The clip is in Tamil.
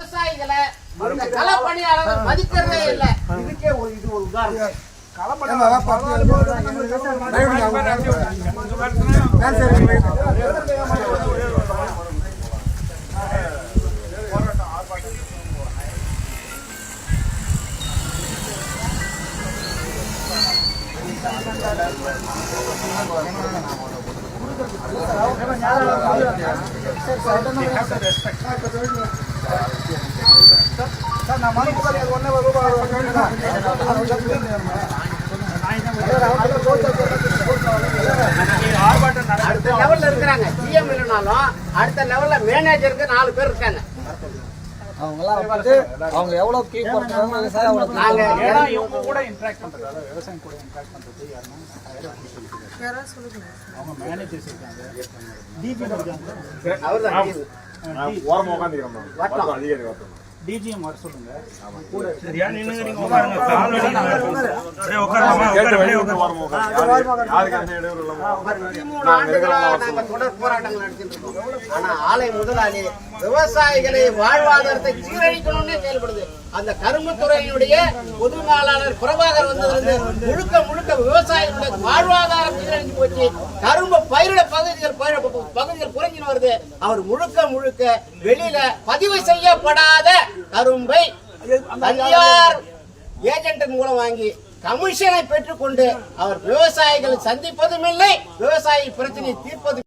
விவசாயிகளை களப்பணியாளர்கள் மதிக்கிறதே இல்லை. இதுக்கே இது ஒரு உதாரணம். அடுத்த லெவல்ல இருக்கிறாங்க. ஜிஎம் இல்லைனாலும் அடுத்த லெவல்ல மேனேஜருக்கு 4 பேர் இருக்காங்க. அவங்க எவ்வளவு கீப் பண்றாங்க விவசாயம் அவ்வளவு நாங்க இவங்க கூட இன்டராக்ட் பண்றது விவசாயம் கூட இன்டராக்ட் பண்றது யாரா சொல்லுங்க. அவங்க மேனேஜர்ஸ் இருக்காங்க. டிஜி இருக்காங்க. அவர்தான் ஓரமா உட்கார்ந்திருக்கோம். வட்டம் அதிகாரி வட்டம். டிஜிஎம் வர சொல்லுங்க. கூட சரியா நின்னுங்க உட்காருங்க. கால் வலிங்க. அப்படியே உட்காருமா. அப்படியே ஓரமா உட்காருங்க. யாருக்கு அந்த இடையூறு இல்லமா. 13 ஆண்டுகளா நாங்க தொடர் போராட்டங்கள் நடத்திட்டு இருக்கோம். ஆனா ஆலை முதலாளி விவசாயிகளை வாழ்வாதாரத்தை சீரழிக்கணும்னே செயல்படுது. அந்த கரும்பு துறையினுடைய பொதுமேலாளர் பிரபாகர் வந்ததிலிருந்து முழுக்க விவசாயிகளுடைய வாழ்வாதாரம் சீரழிஞ்சு போச்சு. கரும்பு பயிரிட பகுதிகள் குறைஞ்சின்னு வருது. அவர் முழுக்க வெளியில பதிவு செய்யப்படாத கரும்பை தனியார் ஏஜென்ட் மூலம் வாங்கி கமிஷனை பெற்றுக்கொண்டு அவர் விவசாயிகளை சந்திப்பதும் இல்லை, விவசாயி பிரச்சனையை தீர்ப்பதும்